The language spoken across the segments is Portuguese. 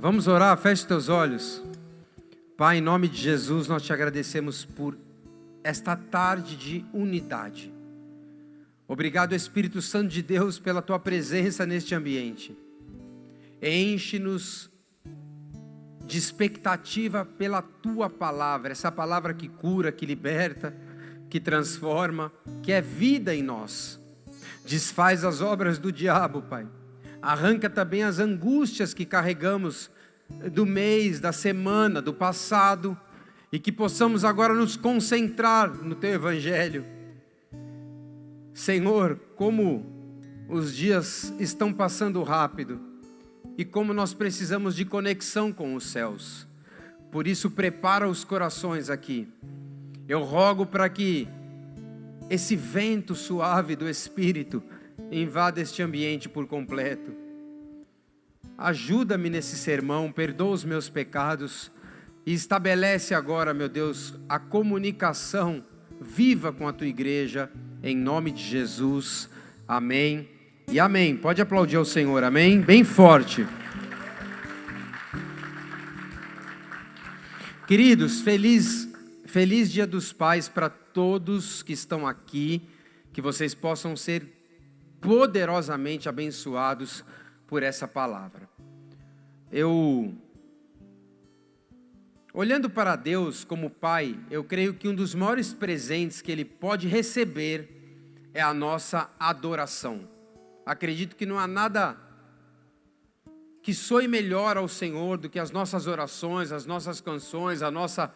Vamos orar, feche teus olhos. Pai, em nome de Jesus, nós te agradecemos por esta tarde de unidade. Obrigado, Espírito Santo de Deus, pela tua presença neste ambiente. Enche-nos de expectativa pela tua palavra, essa palavra que cura, que liberta, que transforma, que é vida em nós. Desfaz as obras do diabo, Pai. Arranca também as angústias que carregamos do mês, da semana, do passado, e que possamos agora nos concentrar no Teu Evangelho. Senhor, como os dias estão passando rápido, e como nós precisamos de conexão com os céus. Por isso, prepara os corações aqui. Eu rogo para que esse vento suave do Espírito invada este ambiente por completo. Ajuda-me nesse sermão, perdoa os meus pecados e estabelece agora, meu Deus, a comunicação viva com a tua igreja, em nome de Jesus. Amém e amém. Pode aplaudir ao Senhor, amém? Bem forte. Queridos, feliz Dia dos Pais para todos que estão aqui, que vocês possam ser poderosamente abençoados por essa palavra. Olhando para Deus como Pai, eu creio que um dos maiores presentes que Ele pode receber é a nossa adoração. Acredito que não há nada que soe melhor ao Senhor do que as nossas orações, as nossas canções, a nossa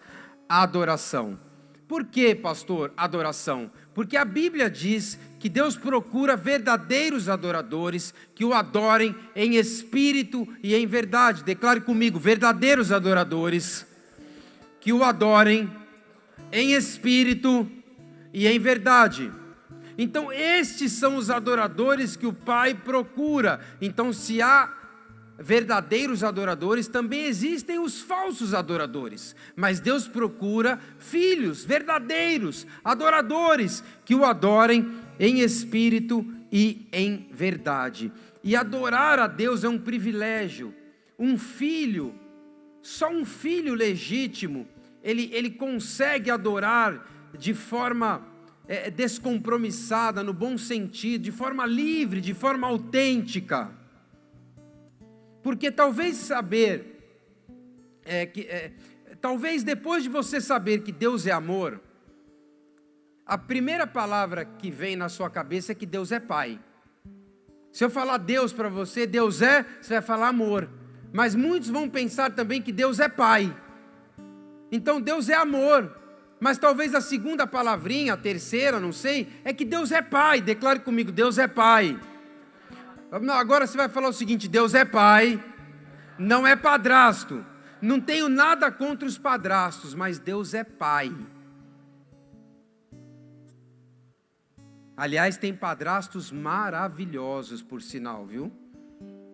adoração. Por que, pastor, adoração? Porque a Bíblia diz que Deus procura verdadeiros adoradores que o adorem em espírito e em verdade. Declare comigo, verdadeiros adoradores que o adorem em espírito e em verdade. Então estes são os adoradores que o Pai procura. Então se há verdadeiros adoradores, também existem os falsos adoradores, mas Deus procura filhos verdadeiros, adoradores, que o adorem em espírito e em verdade. E adorar a Deus é um privilégio. Um filho, só um filho legítimo, ele consegue adorar de forma descompromissada, no bom sentido, de forma livre, de forma autêntica. Porque talvez talvez depois de você saber que Deus é amor, a primeira palavra que vem na sua cabeça é que Deus é Pai. Se eu falar Deus para você, Deus é, você vai falar amor. Mas muitos vão pensar também que Deus é Pai. Então Deus é amor. Mas talvez a segunda palavrinha, a terceira, não sei, é que Deus é Pai. Declare comigo, Deus é Pai. Agora você vai falar o seguinte: Deus é Pai, não é padrasto. Não tenho nada contra os padrastos, mas Deus é Pai. Aliás, tem padrastos maravilhosos, por sinal, viu?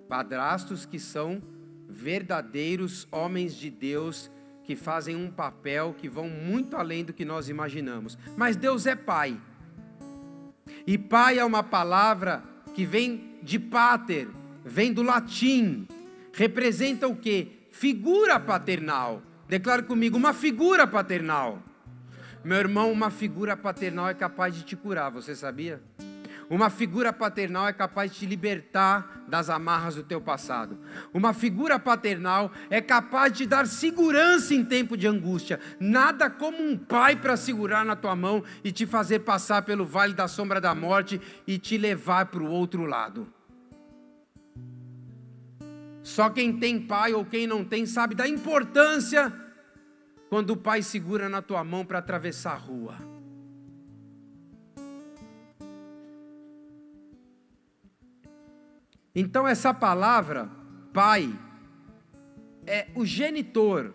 Padrastos que são verdadeiros homens de Deus, que fazem um papel que vão muito além do que nós imaginamos. Mas Deus é Pai. E Pai é uma palavra que vem de pater, vem do latim, representa o quê? Figura paternal. Declare comigo, uma figura paternal. Meu irmão, uma figura paternal é capaz de te curar, você sabia? Uma figura paternal é capaz de te libertar das amarras do teu passado. Uma figura paternal é capaz de te dar segurança em tempo de angústia. Nada como um pai para segurar na tua mão e te fazer passar pelo vale da sombra da morte e te levar para o outro lado. Só quem tem pai ou quem não tem sabe da importância quando o pai segura na tua mão para atravessar a rua. Então essa palavra, pai, é o genitor.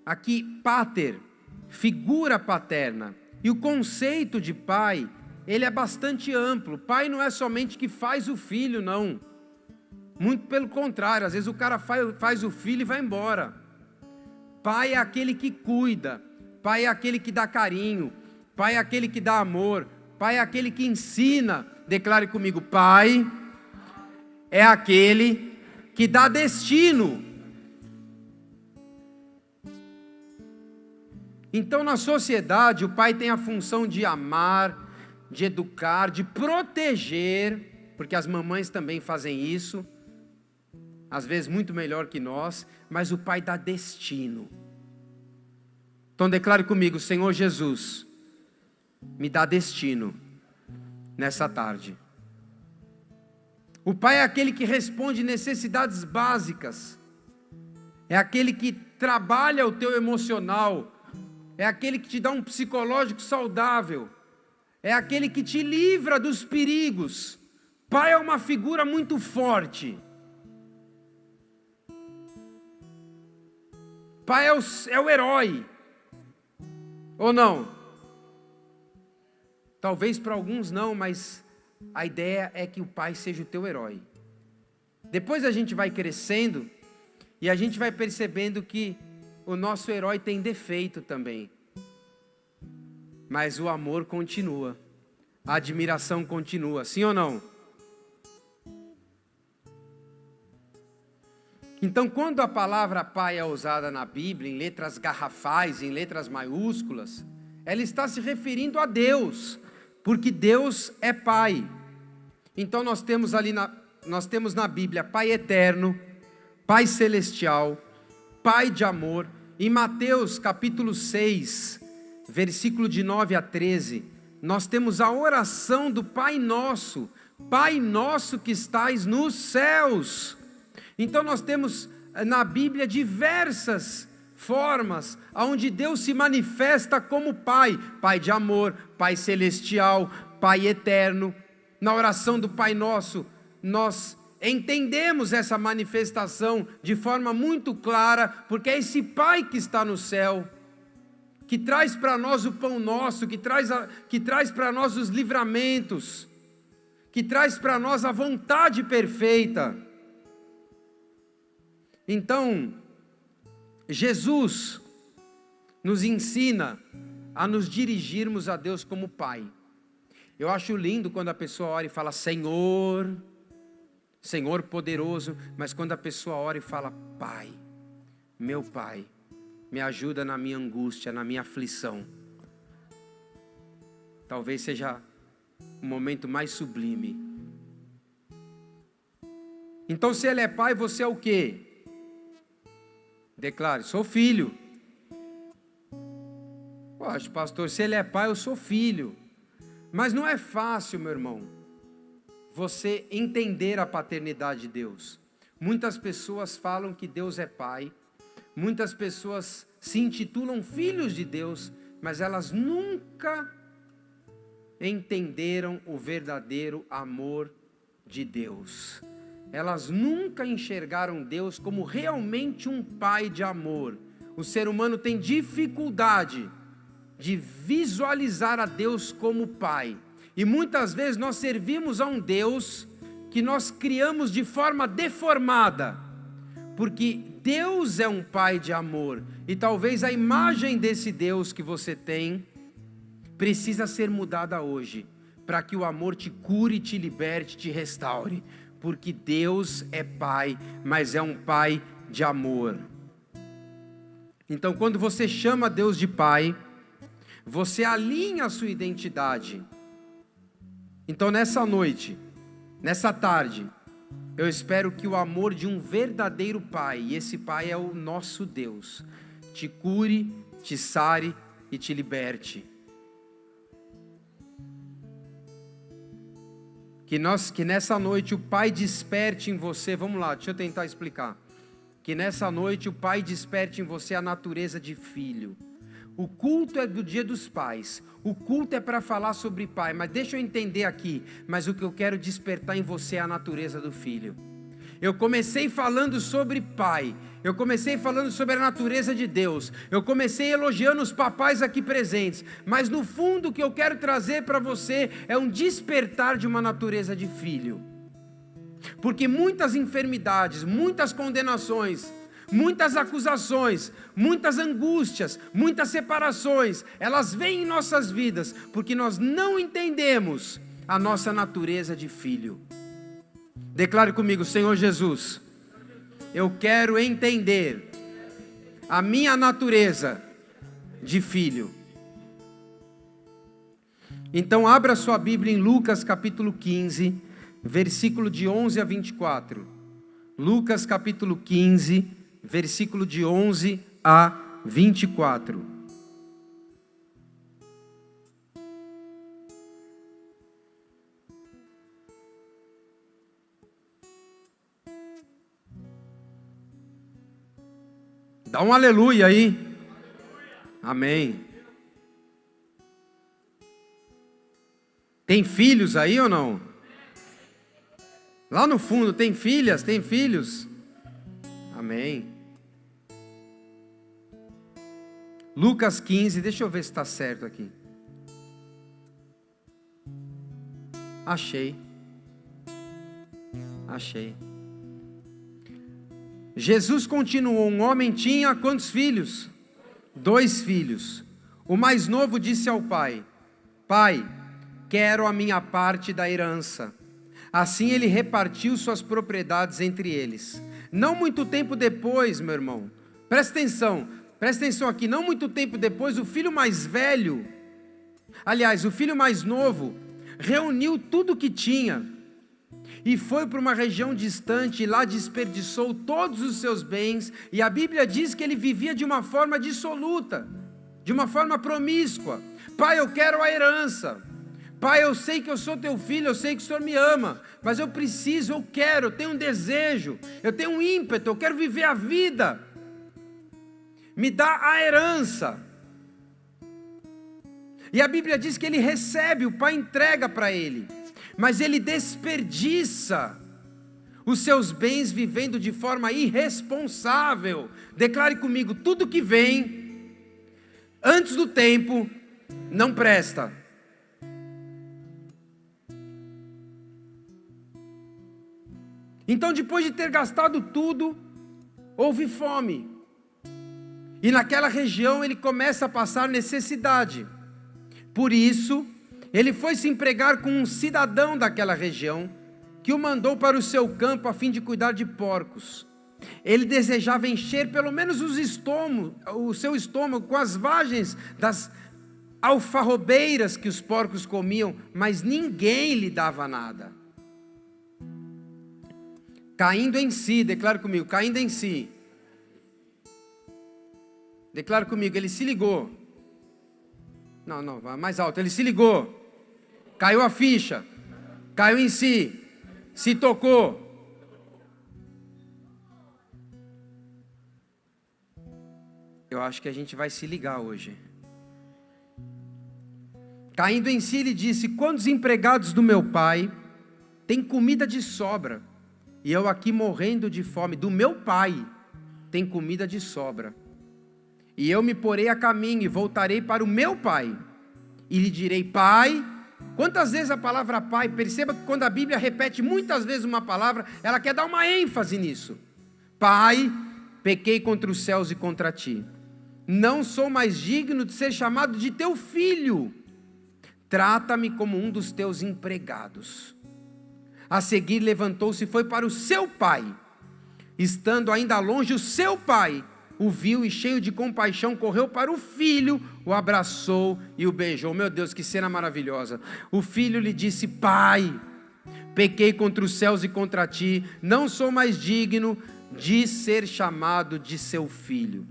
Aqui, pater, figura paterna. E o conceito de pai, ele é bastante amplo. Pai não é somente que faz o filho, não. Muito pelo contrário, às vezes o cara faz o filho e vai embora. Pai é aquele que cuida. Pai é aquele que dá carinho. Pai é aquele que dá amor. Pai é aquele que ensina. Declare comigo, pai é aquele que dá destino Então, na sociedade, o pai tem a função de amar, de educar, de proteger, porque as mamães também fazem isso, às vezes muito melhor que nós, mas o pai dá destino. Então declare comigo: Senhor Jesus, me dá destino nessa tarde. O pai é aquele que responde necessidades básicas, é aquele que trabalha o teu emocional, é aquele que te dá um psicológico saudável, é aquele que te livra dos perigos. Pai é uma figura muito forte. Pai é o herói, ou não? Talvez para alguns não, mas a ideia é que o pai seja o teu herói. Depois a gente vai crescendo e a gente vai percebendo que o nosso herói tem defeito também. Mas o amor continua, a admiração continua, sim ou não? Então, quando a palavra pai é usada na Bíblia, em letras garrafais, em letras maiúsculas, ela está se referindo a Deus, porque Deus é pai. Então nós temos na Bíblia pai eterno, pai celestial, pai de amor. Em Mateus capítulo 6, versículo de 9 a 13, nós temos a oração do Pai Nosso que estais nos céus. Então nós temos na Bíblia diversas formas onde Deus se manifesta como Pai, Pai de amor, Pai celestial, Pai eterno. Na oração do Pai Nosso, nós entendemos essa manifestação de forma muito clara, porque é esse Pai que está no céu, que traz para nós o pão nosso, que traz para nós os livramentos, que traz para nós a vontade perfeita. Então, Jesus nos ensina a nos dirigirmos a Deus como Pai. Eu acho lindo quando a pessoa ora e fala Senhor, Senhor poderoso, mas quando a pessoa ora e fala Pai, meu Pai, me ajuda na minha angústia, na minha aflição. Talvez seja o momento mais sublime. Então, se Ele é Pai, você é o quê? Declare, sou filho. Poxa, pastor, se Ele é Pai, eu sou filho. Mas não é fácil, meu irmão, você entender a paternidade de Deus. Muitas pessoas falam que Deus é Pai, muitas pessoas se intitulam filhos de Deus, mas elas nunca entenderam o verdadeiro amor de Deus. Elas nunca enxergaram Deus como realmente um Pai de amor. O ser humano tem dificuldade de visualizar a Deus como Pai. E muitas vezes nós servimos a um Deus que nós criamos de forma deformada, porque Deus é um Pai de amor, e talvez a imagem desse Deus que você tem precisa ser mudada hoje, para que o amor te cure, te liberte, te restaure, porque Deus é Pai, mas é um Pai de amor. Então, quando você chama Deus de Pai, você alinha a sua identidade. Então nessa noite, nessa tarde, eu espero que o amor de um verdadeiro Pai, e esse Pai é o nosso Deus, te cure, te sare e te liberte. Que nessa noite o Pai desperte em você, vamos lá, deixa eu tentar explicar. Que nessa noite o Pai desperte em você a natureza de filho. O culto é do Dia dos Pais, o culto é para falar sobre Pai, mas deixa eu entender aqui, mas o que eu quero despertar em você é a natureza do filho. Eu comecei falando sobre Pai, eu comecei falando sobre a natureza de Deus, eu comecei elogiando os papais aqui presentes, mas no fundo o que eu quero trazer para você é um despertar de uma natureza de filho, porque muitas enfermidades, muitas condenações, muitas acusações, muitas angústias, muitas separações, elas vêm em nossas vidas, porque nós não entendemos a nossa natureza de filho. Declare comigo, Senhor Jesus, eu quero entender a minha natureza de filho. Então abra sua Bíblia em Lucas capítulo 15, versículo de 11 a 24. Lucas capítulo 15, versículo de 11 a 24. Dá um aleluia aí. Amém. Tem filhos aí ou não? Lá no fundo, tem filhas, tem filhos? Amém. Lucas 15, deixa eu ver se está certo aqui. Achei. Jesus continuou, um homem tinha quantos filhos? 2 filhos. O mais novo disse ao pai: Pai, quero a minha parte da herança. Assim ele repartiu suas propriedades entre eles. Não muito tempo depois, meu irmão, presta atenção aqui, não muito tempo depois, o filho mais velho, aliás, o filho mais novo, reuniu tudo o que tinha e foi para uma região distante, e lá desperdiçou todos os seus bens, e a Bíblia diz que ele vivia de uma forma dissoluta, de uma forma promíscua. Pai, eu quero a herança. Pai, eu sei que eu sou teu filho, eu sei que o Senhor me ama, mas eu preciso, eu quero, eu tenho um desejo, eu tenho um ímpeto, eu quero viver a vida. Me dá a herança. E a Bíblia diz que ele recebe, o pai entrega para ele, mas ele desperdiça os seus bens vivendo de forma irresponsável. Declare comigo: tudo que vem antes do tempo não presta. Então, depois de ter gastado tudo, houve fome, e naquela região ele começa a passar necessidade. Por isso ele foi se empregar com um cidadão daquela região, que o mandou para o seu campo a fim de cuidar de porcos. Ele desejava encher pelo menos o seu estômago com as vagens das alfarrobeiras que os porcos comiam, mas ninguém lhe dava nada. Caindo em si, declara comigo, caindo em si. Declara comigo, ele se ligou. Não, vai mais alto, ele se ligou. Caiu a ficha, caiu em si, se tocou. Eu acho que a gente vai se ligar hoje. Caindo em si, ele disse: quantos empregados do meu pai têm comida de sobra, e eu aqui morrendo de fome? Do meu pai tem comida de sobra, e eu me porei a caminho e voltarei para o meu pai, e lhe direi: Pai. Quantas vezes a palavra pai, perceba que quando a Bíblia repete muitas vezes uma palavra, ela quer dar uma ênfase nisso. Pai, pequei contra os céus e contra ti, não sou mais digno de ser chamado de teu filho, trata-me como um dos teus empregados. A seguir levantou-se e foi para o seu pai. Estando ainda longe, o seu pai o viu e, cheio de compaixão, correu para o filho, o abraçou e o beijou. Meu Deus, que cena maravilhosa. O filho lhe disse: Pai, pequei contra os céus e contra ti, não sou mais digno de ser chamado de seu filho.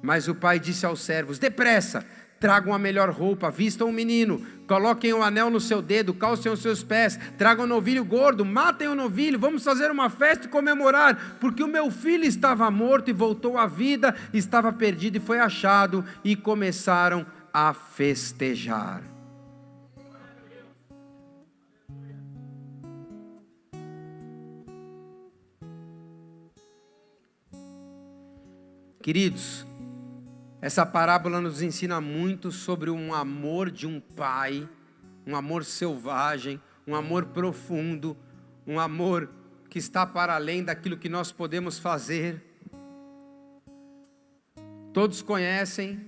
Mas o pai disse aos servos: depressa, tragam a melhor roupa, vistam o menino, coloquem o anel no seu dedo, calcem os seus pés, tragam o novilho gordo, matem o novilho, vamos fazer uma festa e comemorar, porque o meu filho estava morto e voltou à vida, estava perdido e foi achado, e começaram a festejar. Queridos, essa parábola nos ensina muito sobre um amor de um pai, um amor selvagem, um amor profundo, um amor que está para além daquilo que nós podemos fazer. Todos conhecem,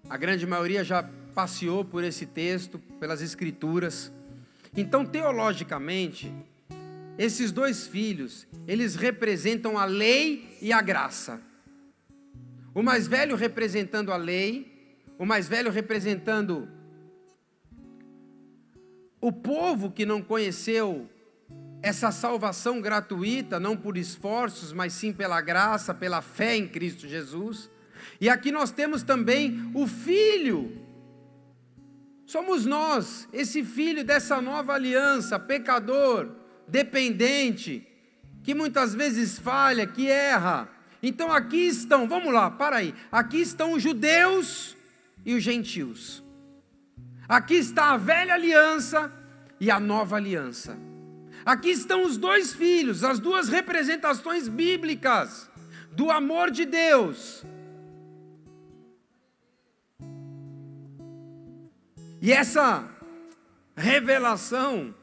a grande maioria já passeou por esse texto, pelas escrituras. Então, teologicamente, esses 2 filhos, eles representam a lei e a graça. O mais velho representando a lei, o mais velho representando o povo que não conheceu essa salvação gratuita, não por esforços, mas sim pela graça, pela fé em Cristo Jesus. E aqui nós temos também o filho. Somos nós, esse filho dessa nova aliança, pecador, dependente, que muitas vezes falha, que erra. Então aqui estão, vamos lá, para aí. Aqui estão os judeus e os gentios. Aqui está a velha aliança e a nova aliança. Aqui estão os dois filhos, as duas representações bíblicas do amor de Deus. E essa revelação,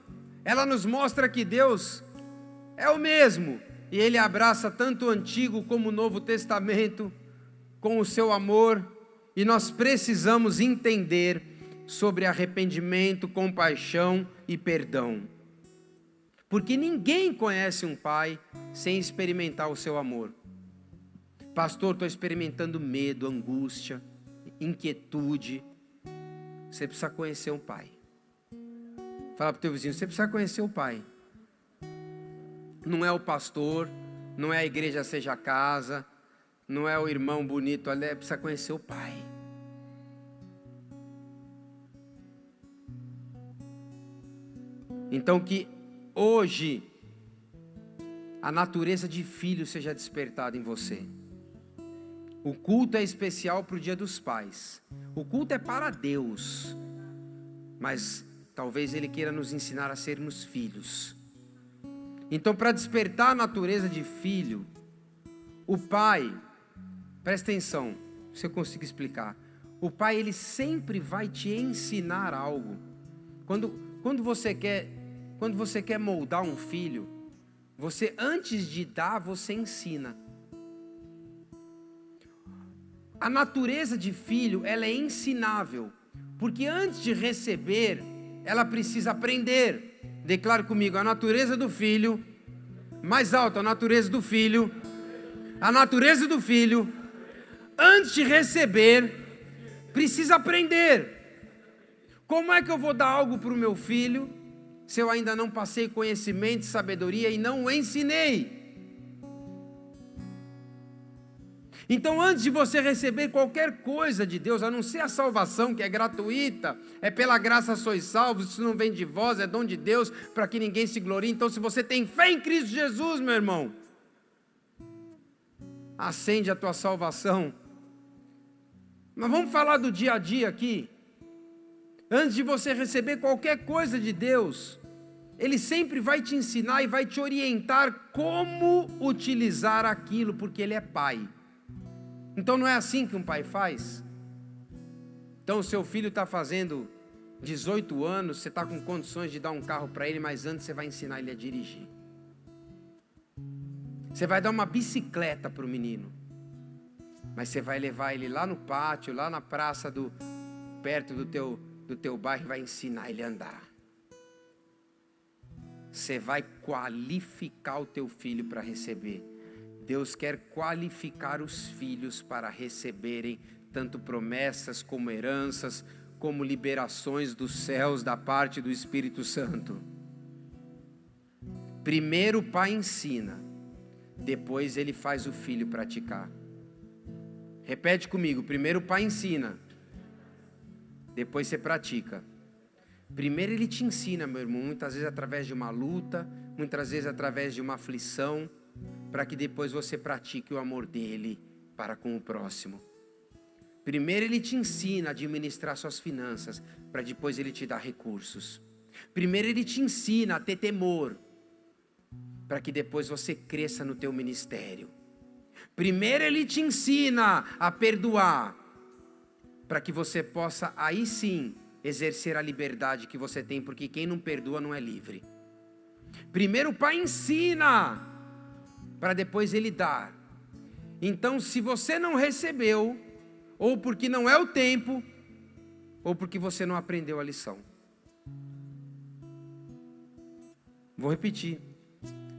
ela nos mostra que Deus é o mesmo, e Ele abraça tanto o Antigo como o Novo Testamento com o seu amor, e nós precisamos entender sobre arrependimento, compaixão e perdão. Porque ninguém conhece um pai sem experimentar o seu amor. Pastor, estou experimentando medo, angústia, inquietude. Você precisa conhecer um pai. Fala para o teu vizinho, você precisa conhecer o pai. Não é o pastor, não é a igreja seja casa, não é o irmão bonito ali, precisa conhecer o pai. Então que hoje a natureza de filho seja despertada em você. O culto é especial para o Dia dos Pais. O culto é para Deus. Mas talvez Ele queira nos ensinar a sermos filhos. Então, para despertar a natureza de filho, o pai, presta atenção, se eu consigo explicar. O pai, ele sempre vai te ensinar algo. Quando você quer moldar um filho, você antes de dar, você ensina. A natureza de filho, ela é ensinável, porque antes de receber, ela precisa aprender. Declare comigo, a natureza do filho, mais alto, a natureza do filho, antes de receber, precisa aprender. Como é que eu vou dar algo para o meu filho, se eu ainda não passei conhecimento e sabedoria e não o ensinei? Então, antes de você receber qualquer coisa de Deus, a não ser a salvação, que é gratuita, é pela graça sois salvos, isso não vem de vós, é dom de Deus, para que ninguém se glorie. Então, se você tem fé em Cristo Jesus, meu irmão, acende a tua salvação. Mas vamos falar do dia a dia aqui. Antes de você receber qualquer coisa de Deus, Ele sempre vai te ensinar e vai te orientar como utilizar aquilo, porque Ele é Pai. Então não é assim que um pai faz? Então o seu filho está fazendo 18 anos, você está com condições de dar um carro para ele, mas antes você vai ensinar ele a dirigir. Você vai dar uma bicicleta para o menino, mas você vai levar ele lá no pátio, lá na praça perto do teu bairro, e vai ensinar ele a andar. Você vai qualificar o teu filho para receber. Deus quer qualificar os filhos para receberem tanto promessas como heranças, como liberações dos céus da parte do Espírito Santo. Primeiro o pai ensina, depois ele faz o filho praticar. Repete comigo, primeiro o pai ensina, depois você pratica. Primeiro ele te ensina, meu irmão, muitas vezes através de uma luta, muitas vezes através de uma aflição, para que depois você pratique o amor dele para com o próximo. Primeiro ele te ensina a administrar suas finanças, para depois ele te dar recursos. Primeiro ele te ensina a ter temor, para que depois você cresça no teu ministério. Primeiro ele te ensina a perdoar, para que você possa aí sim exercer a liberdade que você tem, porque quem não perdoa não é livre. Primeiro o pai ensina, para depois ele dar. Então, se você não recebeu, ou porque não é o tempo, ou porque você não aprendeu a lição. Vou repetir.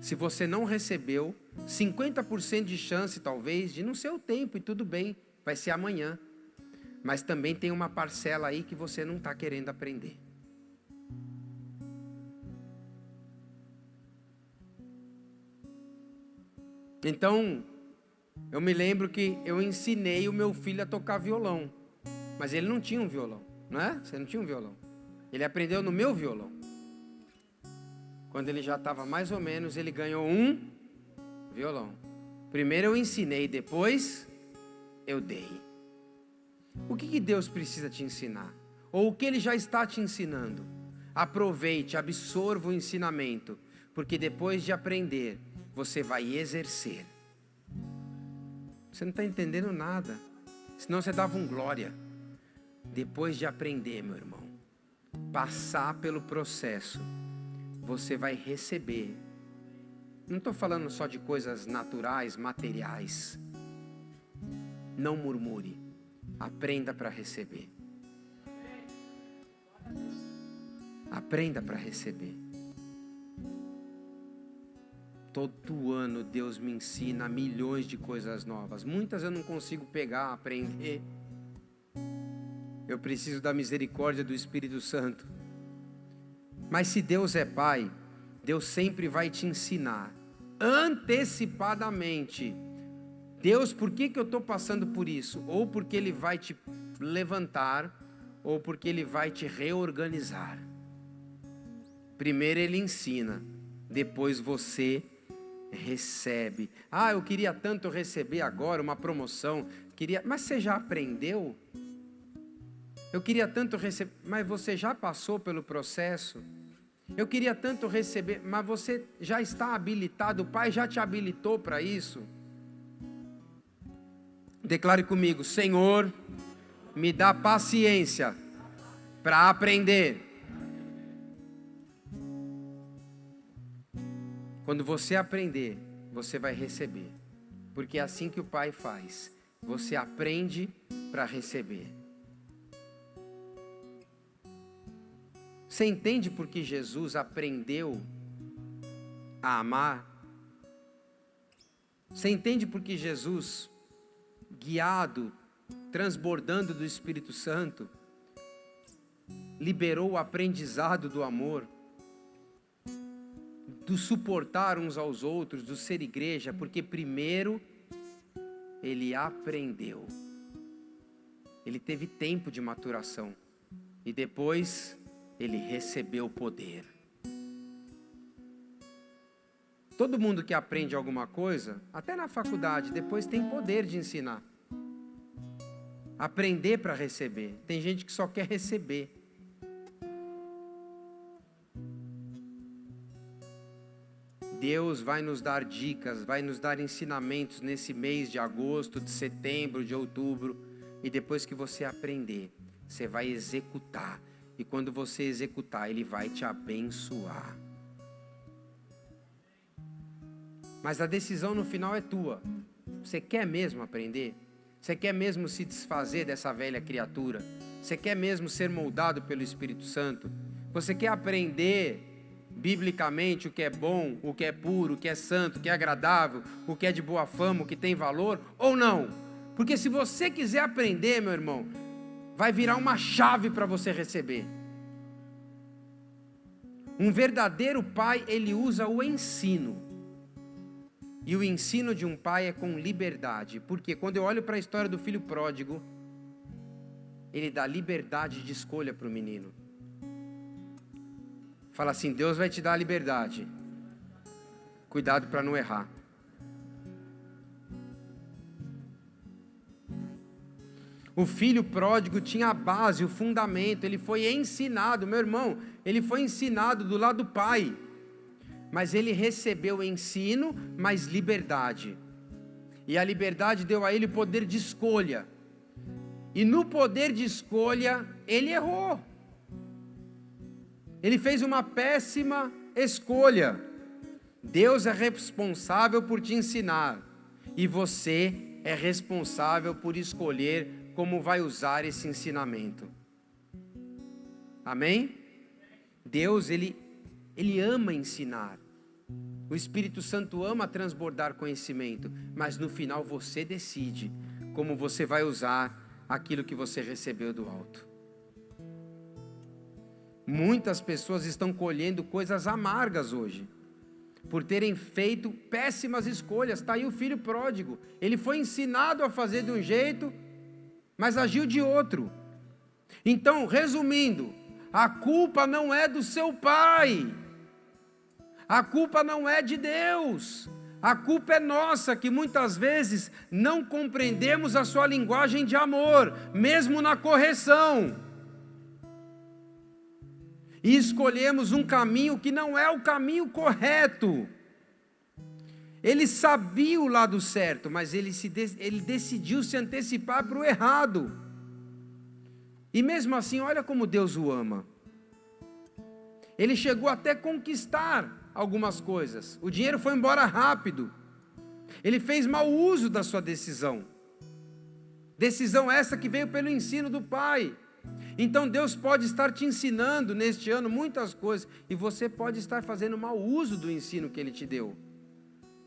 Se você não recebeu, 50% de chance, talvez, de não ser o tempo, e tudo bem, vai ser amanhã. Mas também tem uma parcela aí que você não está querendo aprender. Então, eu me lembro que eu ensinei o meu filho a tocar violão. Mas ele não tinha um violão, não é? Você não tinha um violão. Ele aprendeu no meu violão. Quando ele já estava mais ou menos, ele ganhou um violão. Primeiro eu ensinei, depois eu dei. O que Deus precisa te ensinar? Ou o que Ele já está te ensinando? Aproveite, absorva o ensinamento, porque depois de aprender, você vai exercer. Você não está entendendo nada, senão você dava um glória. Depois de aprender, meu irmão, passar pelo processo, você vai receber. Não estou falando só de coisas naturais, materiais. Não murmure, aprenda para receber. Aprenda para receber. Todo ano Deus me ensina milhões de coisas novas. Muitas eu não consigo pegar, aprender. Eu preciso da misericórdia do Espírito Santo. Mas se Deus é Pai, Deus sempre vai te ensinar antecipadamente. Deus, por que eu estou passando por isso? Ou porque Ele vai te levantar, ou porque Ele vai te reorganizar. Primeiro Ele ensina, depois você recebe. Ah, eu queria tanto receber agora uma promoção. Mas você já aprendeu? Eu queria tanto receber, mas você já passou pelo processo? Eu queria tanto receber, mas você já está habilitado, o Pai já te habilitou para isso? Declare comigo: Senhor, me dá paciência para aprender. Quando você aprender, você vai receber, porque é assim que o Pai faz. Você aprende para receber. Você entende por que Jesus aprendeu a amar? Você entende por que Jesus, guiado, transbordando do Espírito Santo, liberou o aprendizado do amor, do suportar uns aos outros, do ser igreja? Porque primeiro ele aprendeu, ele teve tempo de maturação, e depois ele recebeu poder. Todo mundo que aprende alguma coisa, até na faculdade, depois tem poder de ensinar. Aprender para receber. Tem gente que só quer receber. Deus vai nos dar dicas, vai nos dar ensinamentos nesse mês de agosto, de setembro, de outubro. E depois que você aprender, você vai executar. E quando você executar, Ele vai te abençoar. Mas a decisão no final é tua. Você quer mesmo aprender? Você quer mesmo se desfazer dessa velha criatura? Você quer mesmo ser moldado pelo Espírito Santo? Você quer aprender biblicamente o que é bom, o que é puro, o que é santo, o que é agradável, o que é de boa fama, o que tem valor? Ou não? Porque se você quiser aprender, meu irmão, vai virar uma chave para você receber. Um verdadeiro pai, ele usa o ensino. E o ensino de um pai é com liberdade. Porque quando eu olho para a história do filho pródigo, ele dá liberdade de escolha para o menino. Fala assim: Deus vai te dar a liberdade. Cuidado para não errar. O filho pródigo tinha a base, o fundamento, ele foi ensinado, meu irmão, ele foi ensinado do lado do pai, mas ele recebeu ensino, mas liberdade, e a liberdade deu a ele poder de escolha, e no poder de escolha, ele errou, ele fez uma péssima escolha. Deus é responsável por te ensinar, e você é responsável por escolher como vai usar esse ensinamento. Amém? Deus, Ele ama ensinar. O Espírito Santo ama transbordar conhecimento, mas no final você decide como você vai usar aquilo que você recebeu do alto. Muitas pessoas estão colhendo coisas amargas hoje, por terem feito péssimas escolhas. Está aí o filho pródigo, ele foi ensinado a fazer de um jeito, mas agiu de outro. Então, resumindo, a culpa não é do seu pai, a culpa não é de Deus, a culpa é nossa, que muitas vezes não compreendemos a sua linguagem de amor, mesmo na correção, e escolhemos um caminho que não é o caminho correto. Ele sabia o lado certo, mas ele decidiu se antecipar para o errado. E mesmo assim, olha como Deus o ama. Ele chegou até conquistar algumas coisas. O dinheiro foi embora rápido. Ele fez mau uso da sua decisão. Decisão essa que veio pelo ensino do Pai. Então Deus pode estar te ensinando neste ano muitas coisas, e você pode estar fazendo mau uso do ensino que Ele te deu.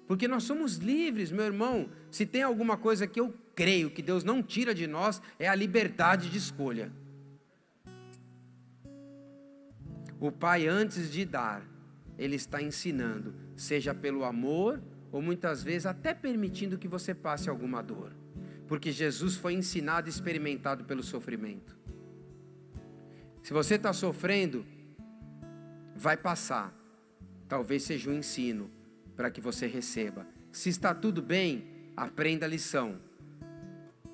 Porque nós somos livres, meu irmão. Se tem alguma coisa que eu creio que Deus não tira de nós, é a liberdade de escolha. O Pai, antes de dar, Ele está ensinando, seja pelo amor, ou muitas vezes até permitindo que você passe alguma dor. Porque Jesus foi ensinado e experimentado pelo sofrimento. Se você está sofrendo, vai passar. Talvez seja um ensino para que você receba. Se está tudo bem, aprenda a lição,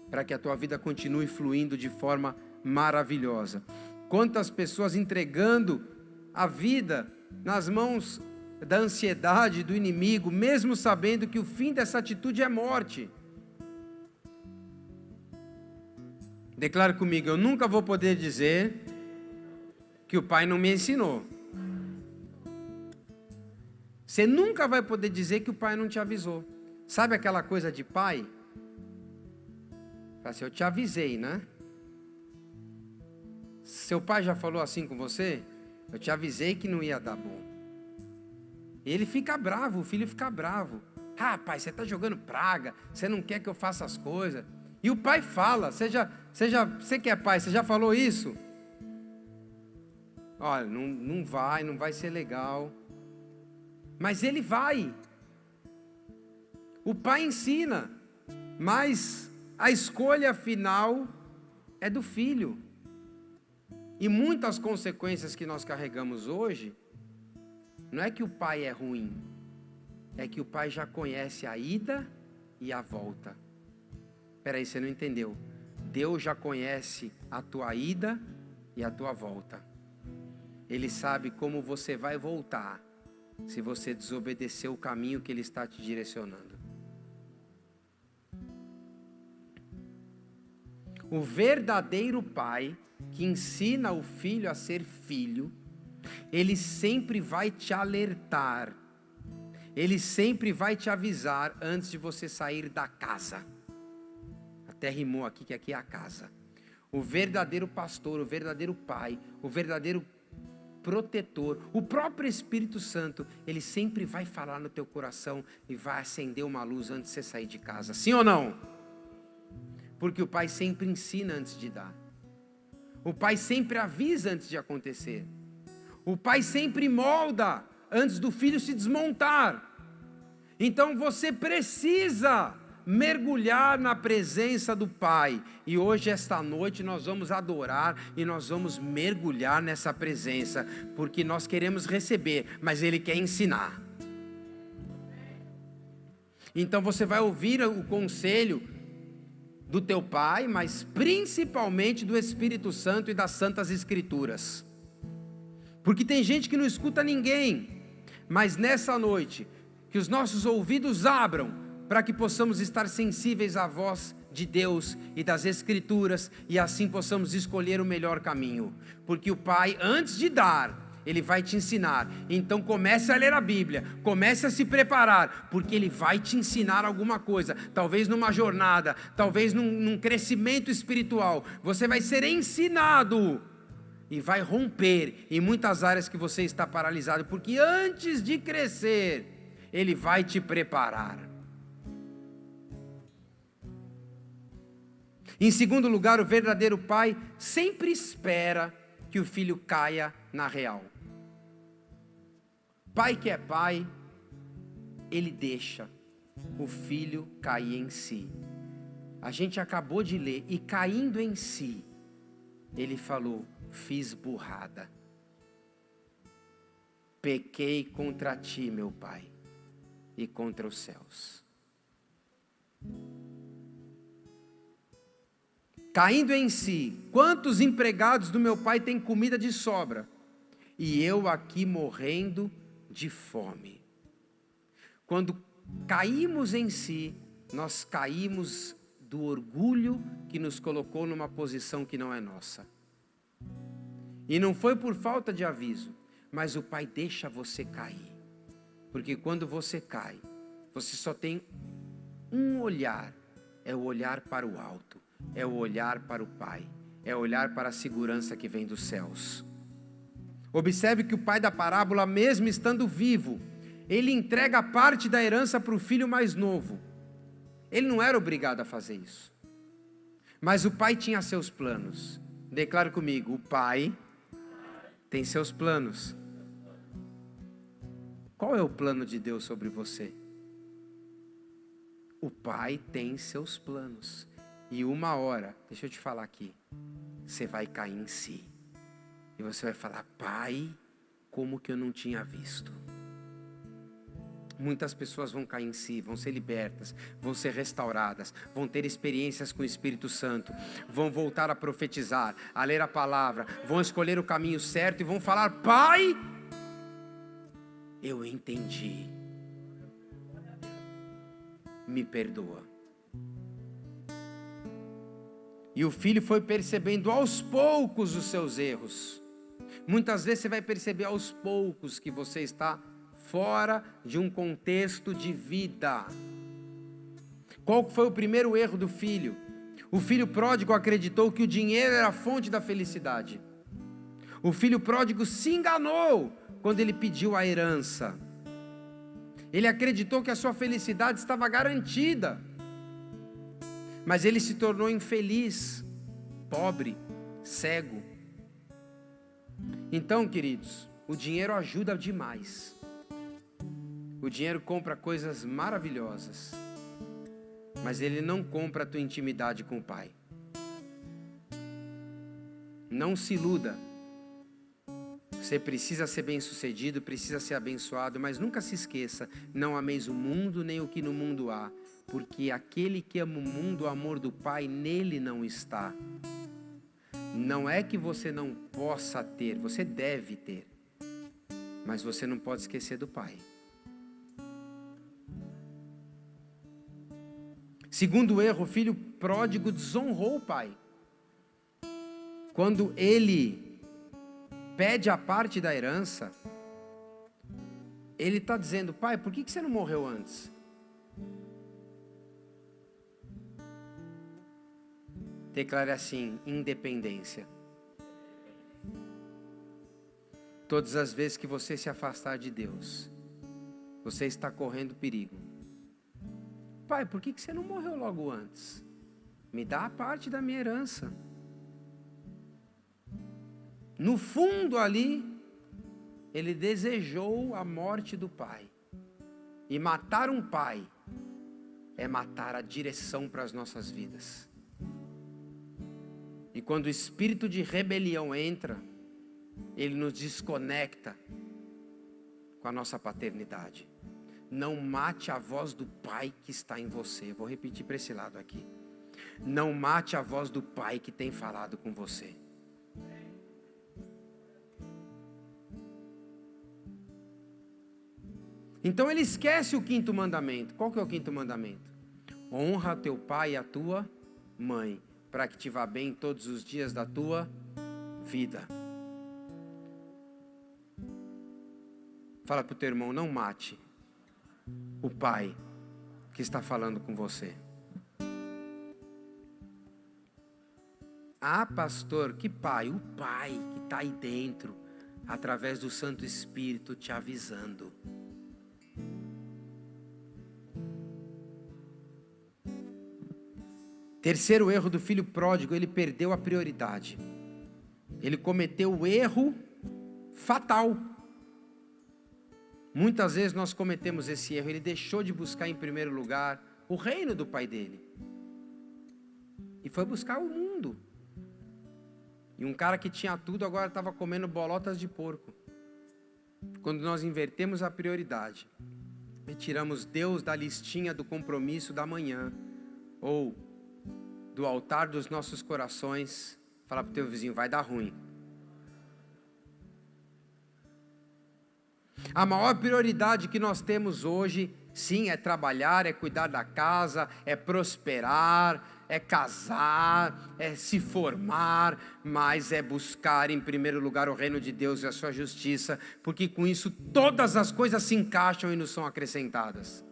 para que a tua vida continue fluindo de forma maravilhosa. Quantas pessoas entregando a vida nas mãos da ansiedade, do inimigo, mesmo sabendo que o fim dessa atitude é morte. Declare comigo, eu nunca vou poder dizer que o Pai não me ensinou. Você nunca vai poder dizer que o Pai não te avisou. Sabe aquela coisa de pai? Assim, eu te avisei, né? Seu pai já falou assim com você? Eu te avisei que não ia dar bom. E ele fica bravo, o filho fica bravo. Ah, pai, você está jogando praga, você não quer que eu faça as coisas. E o pai fala, você que é pai, você já falou isso? Olha, não vai ser legal. Mas ele vai. O pai ensina, mas a escolha final é do filho. E muitas consequências que nós carregamos hoje, não é que o pai é ruim, é que o pai já conhece a ida e a volta. Espera aí, você não entendeu. Deus já conhece a tua ida e a tua volta. Ele sabe como você vai voltar, se você desobedecer o caminho que Ele está te direcionando. O verdadeiro pai, que ensina o filho a ser filho, ele sempre vai te alertar, ele sempre vai te avisar antes de você sair da casa. Até rimou aqui, que aqui é a casa. O verdadeiro pastor, o verdadeiro pai, o verdadeiro protetor, o próprio Espírito Santo, ele sempre vai falar no teu coração e vai acender uma luz antes de você sair de casa. Sim ou não? Porque o pai sempre ensina antes de dar. O pai sempre avisa antes de acontecer. O pai sempre molda antes do filho se desmontar. Então você precisa mergulhar na presença do Pai. E hoje, esta noite, nós vamos adorar e nós vamos mergulhar nessa presença, porque nós queremos receber, mas Ele quer ensinar. Então você vai ouvir o conselho do teu Pai, mas principalmente do Espírito Santo e das Santas Escrituras. Porque tem gente que não escuta ninguém, mas nessa noite, que os nossos ouvidos abram, para que possamos estar sensíveis à voz de Deus e das Escrituras, e assim possamos escolher o melhor caminho, porque o Pai, antes de dar, Ele vai te ensinar. Então comece a ler a Bíblia, comece a se preparar, porque Ele vai te ensinar alguma coisa, talvez numa jornada, talvez num crescimento espiritual, você vai ser ensinado, e vai romper em muitas áreas que você está paralisado, porque antes de crescer, Ele vai te preparar. Em segundo lugar, o verdadeiro pai sempre espera que o filho caia na real. Pai que é pai, ele deixa o filho cair em si. A gente acabou de ler, e caindo em si, ele falou: fiz burrada. Pequei contra ti, meu pai, e contra os céus. Caindo em si, quantos empregados do meu pai têm comida de sobra? E eu aqui morrendo de fome. Quando caímos em si, nós caímos do orgulho que nos colocou numa posição que não é nossa. E não foi por falta de aviso, mas o Pai deixa você cair. Porque quando você cai, você só tem um olhar, é o olhar para o alto, é o olhar para o Pai, é o olhar para a segurança que vem dos céus. Observe que o pai da parábola, mesmo estando vivo, ele entrega parte da herança para o filho mais novo. Ele não era obrigado a fazer isso. Mas o pai tinha seus planos. Declare comigo: o pai tem seus planos. Qual é o plano de Deus sobre você? O pai tem seus planos. E uma hora, deixa eu te falar aqui, você vai cair em si. E você vai falar: pai, como que eu não tinha visto? Muitas pessoas vão cair em si, vão ser libertas, vão ser restauradas, vão ter experiências com o Espírito Santo, vão voltar a profetizar, a ler a palavra, vão escolher o caminho certo e vão falar: pai, eu entendi, me perdoa. E o filho foi percebendo aos poucos os seus erros. Muitas vezes você vai perceber aos poucos que você está fora de um contexto de vida. Qual foi o primeiro erro do filho? O filho pródigo acreditou que o dinheiro era a fonte da felicidade. O filho pródigo se enganou quando ele pediu a herança. Ele acreditou que a sua felicidade estava garantida. Mas ele se tornou infeliz, pobre, cego. Então, queridos, o dinheiro ajuda demais. O dinheiro compra coisas maravilhosas, mas ele não compra a tua intimidade com o Pai. Não se iluda. Você precisa ser bem-sucedido, precisa ser abençoado, mas nunca se esqueça: não ameis o mundo nem o que no mundo há, porque aquele que ama o mundo, o amor do Pai nele não está. Não é que você não possa ter, você deve ter, mas você não pode esquecer do Pai. Segundo erro, o filho pródigo desonrou o pai. Quando ele pede a parte da herança, ele está dizendo: pai, por que você não morreu antes? Declare assim: independência. Todas as vezes que você se afastar de Deus, você está correndo perigo. Pai, por que você não morreu logo antes? Me dá a parte da minha herança. No fundo ali, ele desejou a morte do pai. E matar um pai é matar a direção para as nossas vidas. E quando o espírito de rebelião entra, ele nos desconecta com a nossa paternidade. Não mate a voz do Pai que está em você. Vou repetir para esse lado aqui. Não mate a voz do Pai que tem falado com você. Então ele esquece o quinto mandamento. Qual que é o quinto mandamento? Honra teu pai e a tua mãe, para que te vá bem todos os dias da tua vida. Fala para o teu irmão: não mate o pai que está falando com você. Ah, pastor, que pai? O pai que está aí dentro, através do Santo Espírito te avisando. Terceiro erro do filho pródigo, ele perdeu a prioridade. Ele cometeu o erro fatal. Muitas vezes nós cometemos esse erro. Ele deixou de buscar em primeiro lugar o reino do pai dele. E foi buscar o mundo. E um cara que tinha tudo agora estava comendo bolotas de porco. Quando nós invertemos a prioridade e tiramos Deus da listinha do compromisso da manhã, ou do altar dos nossos corações, fala para o teu vizinho, vai dar ruim. A maior prioridade que nós temos hoje, sim, é trabalhar, é cuidar da casa, é prosperar, é casar, é se formar, mas é buscar em primeiro lugar o reino de Deus e a sua justiça, porque com isso todas as coisas se encaixam e nos são acrescentadas.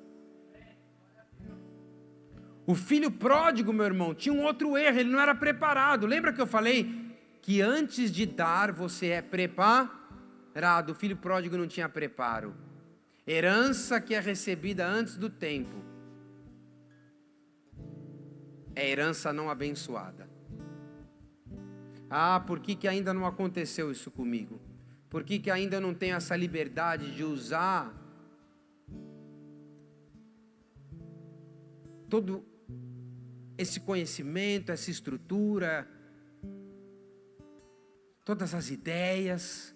O filho pródigo, meu irmão, tinha um outro erro, ele não era preparado. Lembra que eu falei que antes de dar você é preparado? O filho pródigo não tinha preparo. Herança que é recebida antes do tempo é herança não abençoada. Por que ainda não aconteceu isso comigo? Por que ainda não tenho essa liberdade de usar todo esse conhecimento, essa estrutura, todas as ideias?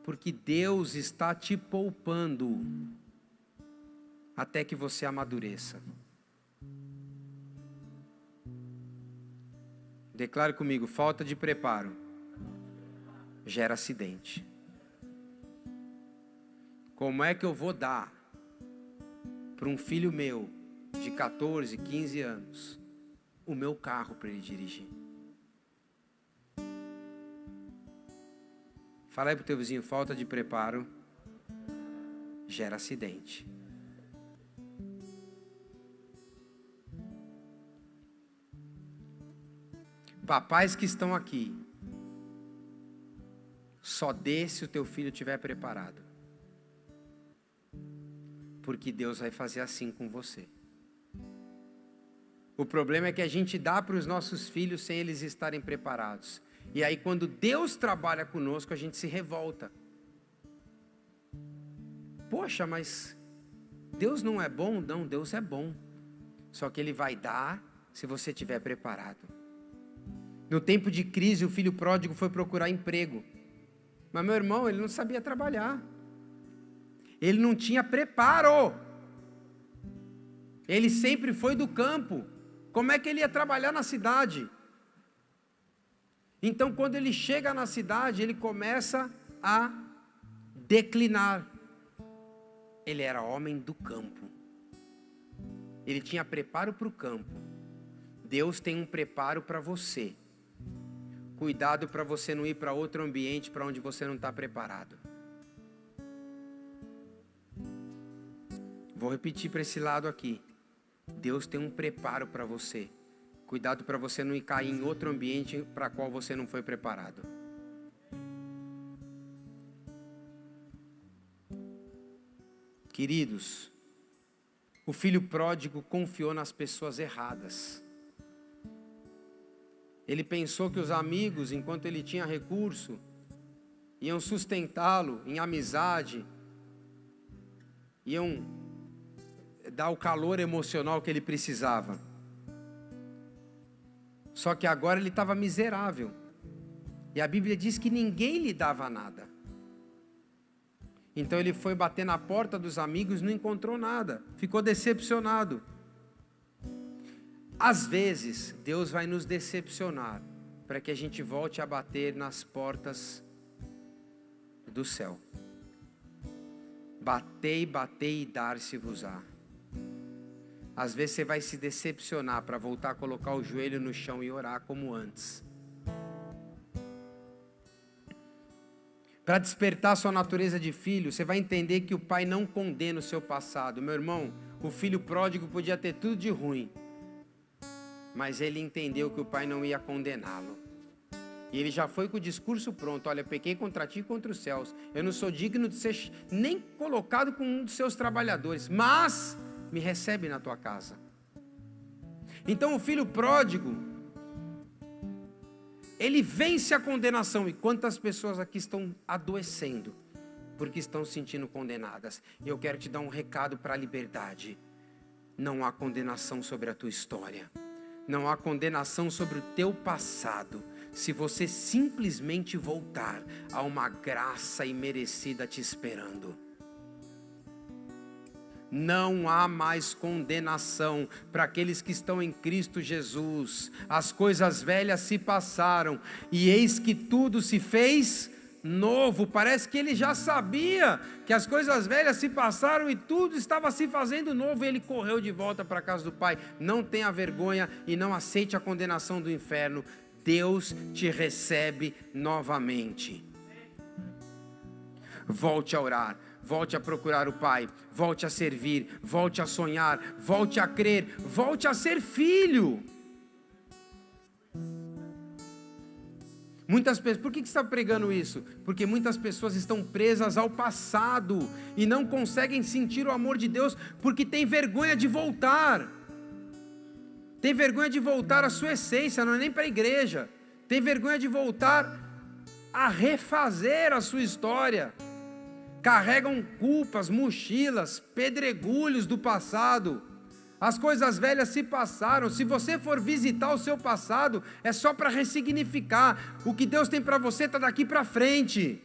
Porque Deus está te poupando até que você amadureça. Declare comigo, falta de preparo gera acidente. Como é que eu vou dar para um filho meu de 14, 15 anos o meu carro para ele dirigir? Fala aí para o teu vizinho, falta de preparo gera acidente. Papais que estão aqui, só dê se o teu filho estiver preparado. Porque Deus vai fazer assim com você. O problema é que a gente dá para os nossos filhos sem eles estarem preparados. E aí quando Deus trabalha conosco, a gente se revolta. Poxa, mas Deus não é bom? Não, Deus é bom. Só que Ele vai dar se você estiver preparado. No tempo de crise, o filho pródigo foi procurar emprego. Mas meu irmão, ele não sabia trabalhar. Ele não tinha preparo. Ele sempre foi do campo. Como é que ele ia trabalhar na cidade? Então, quando ele chega na cidade, ele começa a declinar. Ele era homem do campo. Ele tinha preparo para o campo. Deus tem um preparo para você. Cuidado para você não ir para outro ambiente para onde você não está preparado. Vou repetir para esse lado aqui. Deus tem um preparo para você. Cuidado para você não ir cair em outro ambiente para qual você não foi preparado. Queridos, o filho pródigo confiou nas pessoas erradas. Ele pensou que os amigos, enquanto ele tinha recurso, iam sustentá-lo em amizade, iam dar o calor emocional que ele precisava. Só que agora ele estava miserável. E a Bíblia diz que ninguém lhe dava nada. Então ele foi bater na porta dos amigos, não encontrou nada. Ficou decepcionado. Às vezes, Deus vai nos decepcionar para que a gente volte a bater nas portas do céu. Batei, batei e dar-se-vos-á. Às vezes você vai se decepcionar para voltar a colocar o joelho no chão e orar como antes. Para despertar sua natureza de filho, você vai entender que o pai não condena o seu passado. Meu irmão, o filho pródigo podia ter tudo de ruim, mas ele entendeu que o pai não ia condená-lo. E ele já foi com o discurso pronto. Olha, pequei contra ti e contra os céus. Eu não sou digno de ser nem colocado com um dos seus trabalhadores, mas me recebe na tua casa. Então o filho pródigo, ele vence a condenação. E quantas pessoas aqui estão adoecendo porque estão se sentindo condenadas? E eu quero te dar um recado para a liberdade. Não há condenação sobre a tua história. Não há condenação sobre o teu passado. Se você simplesmente voltar a uma graça imerecida te esperando. Não há mais condenação para aqueles que estão em Cristo Jesus. As coisas velhas se passaram e eis que tudo se fez novo. Parece que ele já sabia que as coisas velhas se passaram e tudo estava se fazendo novo. E ele correu de volta para a casa do Pai. Não tenha vergonha e não aceite a condenação do inferno. Deus te recebe novamente. Volte a orar. Volte a procurar o Pai, volte a servir, volte a sonhar, volte a crer, volte a ser filho. Muitas pessoas, por que você está pregando isso? Porque muitas pessoas estão presas ao passado e não conseguem sentir o amor de Deus porque tem vergonha de voltar. Tem vergonha de voltar à sua essência, não é nem para a igreja. Tem vergonha de voltar a refazer a sua história. Carregam culpas, mochilas, pedregulhos do passado. As coisas velhas se passaram. Se você for visitar o seu passado, é só para ressignificar. O que Deus tem para você está daqui para frente.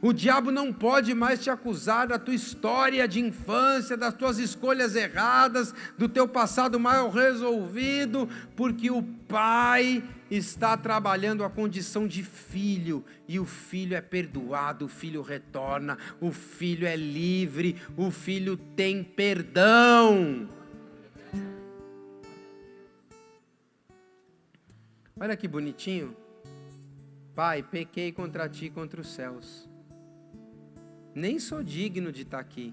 O diabo não pode mais te acusar da tua história de infância, das tuas escolhas erradas, do teu passado mal resolvido, porque o Pai está trabalhando a condição de filho, e o filho é perdoado, o filho retorna, o filho é livre, o filho tem perdão. Olha que bonitinho. Pai, pequei contra ti e contra os céus. Nem sou digno de estar aqui.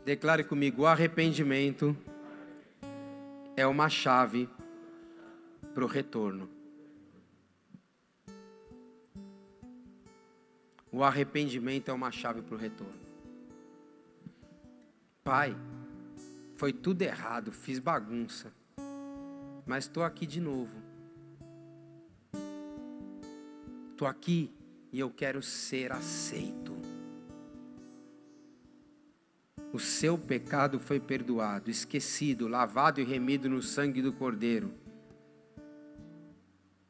Declare comigo: o arrependimento é uma chave para o retorno. O arrependimento é uma chave para o retorno. Pai, foi tudo errado, fiz bagunça, mas estou aqui de novo. Estou aqui e eu quero ser aceito. O seu pecado foi perdoado, esquecido, lavado e remido no sangue do Cordeiro.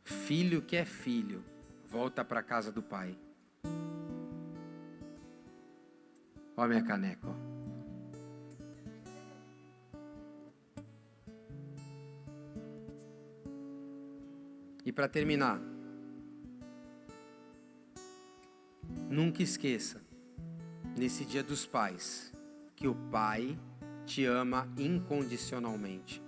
Filho que é filho, volta para a casa do Pai. Ó minha caneca, ó. E para terminar, nunca esqueça, nesse Dia dos Pais, que o Pai te ama incondicionalmente.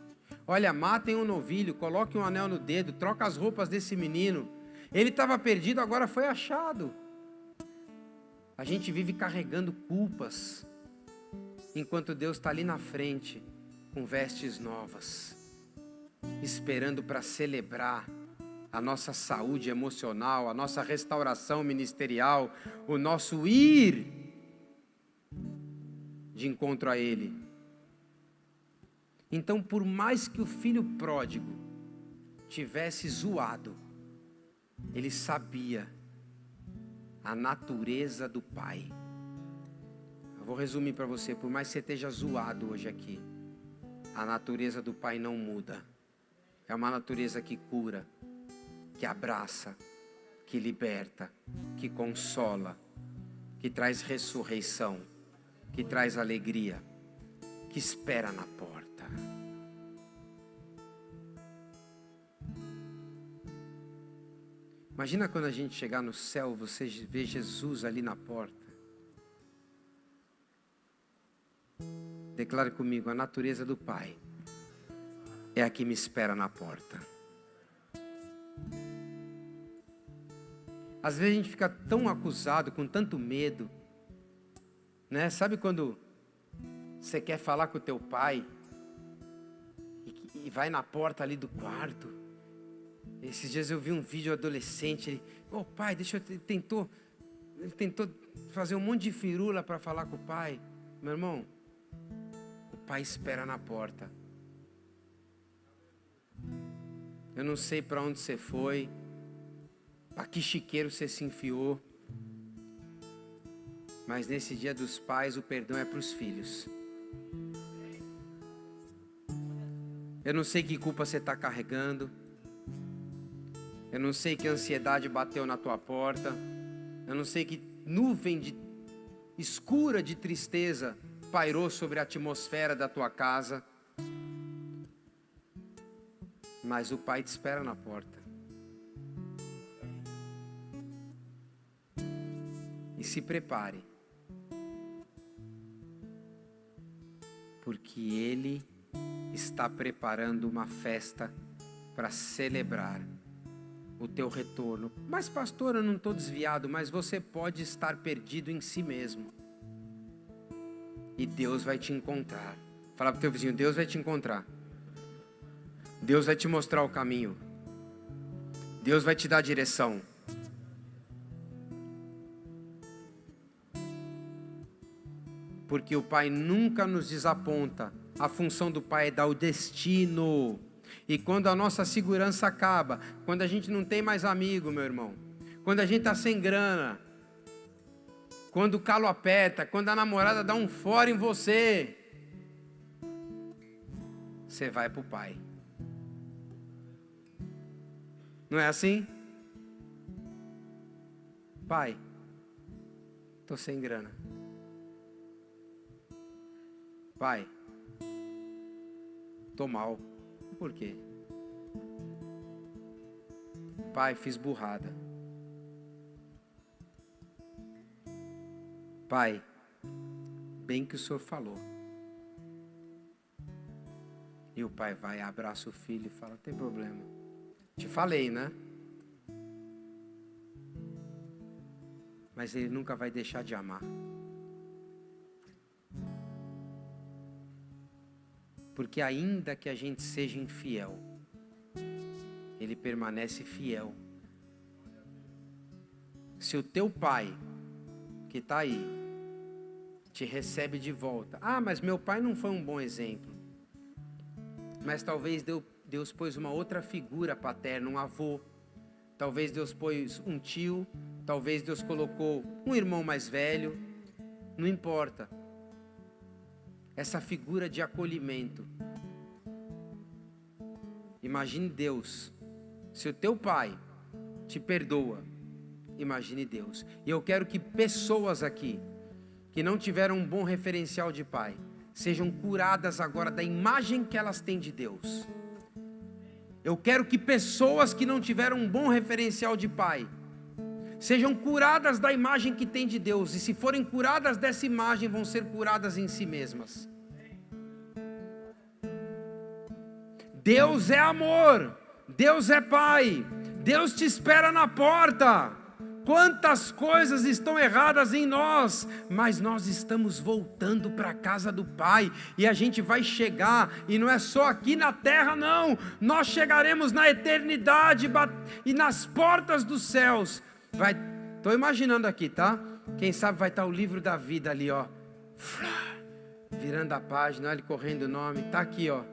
Olha, matem um novilho, coloquem um anel no dedo, troca as roupas desse menino. Ele estava perdido, agora foi achado. A gente vive carregando culpas, enquanto Deus está ali na frente, com vestes novas, esperando para celebrar a nossa saúde emocional, a nossa restauração ministerial, o nosso ir de encontro a Ele. Então, por mais que o filho pródigo tivesse zoado, ele sabia a natureza do Pai. Eu vou resumir para você: por mais que você esteja zoado hoje aqui, a natureza do Pai não muda. É uma natureza que cura, que abraça, que liberta, que consola, que traz ressurreição, que traz alegria, que espera na porta. Imagina quando a gente chegar no céu, você vê Jesus ali na porta. Declare comigo: a natureza do Pai é a que me espera na porta. Às vezes a gente fica tão acusado, com tanto medo, né? Sabe quando você quer falar com o teu pai e vai na porta ali do quarto? Esses dias eu vi um vídeo adolescente, ele, pai, ele tentou fazer um monte de firula para falar com o pai. Meu irmão, o Pai espera na porta. Eu não sei para onde você foi, para que chiqueiro você se enfiou, mas nesse dia dos pais o perdão é para os filhos. Eu não sei que culpa você está carregando, eu não sei que ansiedade bateu na tua porta, eu não sei que nuvem escura de tristeza pairou sobre a atmosfera da tua casa, mas o Pai te espera na porta. E se prepare, porque Ele está preparando uma festa para celebrar o teu retorno. Mas pastor, eu não estou desviado, mas você pode estar perdido em si mesmo. E Deus vai te encontrar. Fala para o teu vizinho, Deus vai te encontrar. Deus vai te mostrar o caminho. Deus vai te dar a direção. Porque o Pai nunca nos desaponta. A função do Pai é dar o destino. E quando a nossa segurança acaba, quando a gente não tem mais amigo, meu irmão, quando a gente está sem grana, quando o calo aperta, quando a namorada dá um fora em você, você vai para o Pai. Não é assim? Pai, estou sem grana. Pai, estou mal. Por quê? Pai, fiz burrada. Pai, bem que o Senhor falou. E o pai vai, abraça o filho e fala, não tem problema. Te falei, né? Mas ele nunca vai deixar de amar. Porque ainda que a gente seja infiel, Ele permanece fiel. Se o teu pai, que está aí, te recebe de volta. Ah, mas meu pai não foi um bom exemplo. Mas talvez Deus pôs uma outra figura paterna, um avô. Talvez Deus pôs um tio. Talvez Deus colocou um irmão mais velho. Não importa. Essa figura de acolhimento. Imagine Deus. Se o teu pai te perdoa, imagine Deus. E eu quero que pessoas aqui, que não tiveram um bom referencial de pai, sejam curadas agora da imagem que elas têm de Deus. Eu quero que pessoas que não tiveram um bom referencial de pai, sejam curadas da imagem que têm de Deus. E se forem curadas dessa imagem, vão ser curadas em si mesmas. Deus é amor, Deus é Pai, Deus te espera na porta. Quantas coisas estão erradas em nós, mas nós estamos voltando para a casa do Pai, e a gente vai chegar, e não é só aqui na terra não, nós chegaremos na eternidade, e nas portas dos céus, estou imaginando aqui, tá? Quem sabe vai estar o livro da vida ali, ó, virando a página, olha, correndo o nome, tá aqui, ó.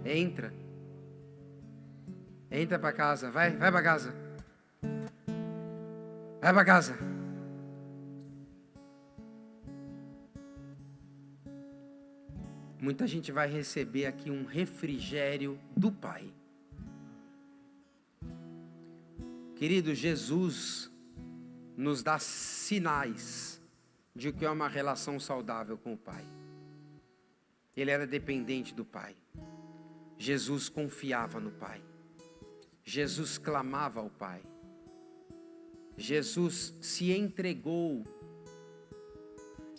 Entra para casa, vai para casa, vai para casa. Muita gente vai receber aqui um refrigério do Pai. Querido, Jesus nos dá sinais de que é uma relação saudável com o Pai. Ele era dependente do Pai. Jesus confiava no Pai. Jesus clamava ao Pai. Jesus se entregou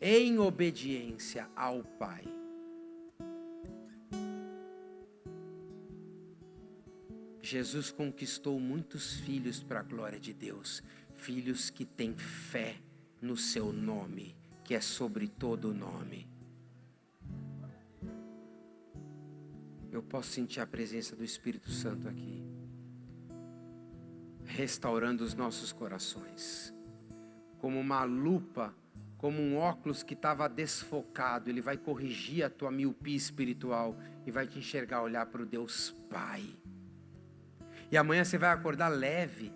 em obediência ao Pai. Jesus conquistou muitos filhos para a glória de Deus. Filhos que têm fé no seu nome, que é sobre todo nome. Eu posso sentir a presença do Espírito Santo aqui, restaurando os nossos corações, como uma lupa como um óculos que estava desfocado. Ele vai corrigir a tua miopia espiritual e vai te enxergar, olhar para o Deus Pai. E amanhã você vai acordar leve.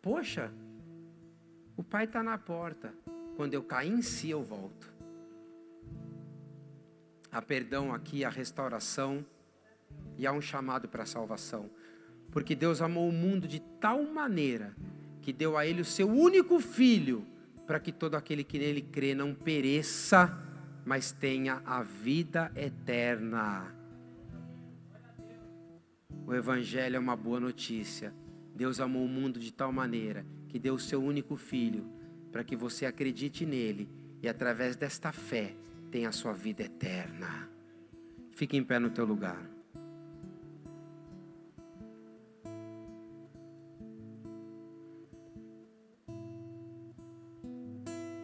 Poxa, o Pai está na porta. Quando eu cair em si, eu volto. Há perdão aqui, há restauração e há um chamado para a salvação. Porque Deus amou o mundo de tal maneira que deu a Ele o seu único Filho, para que todo aquele que nele crê não pereça, mas tenha a vida eterna. O Evangelho é uma boa notícia. Deus amou o mundo de tal maneira que deu o seu único Filho, para que você acredite nele e através desta fé tenha a sua vida eterna. Fique em pé no teu lugar.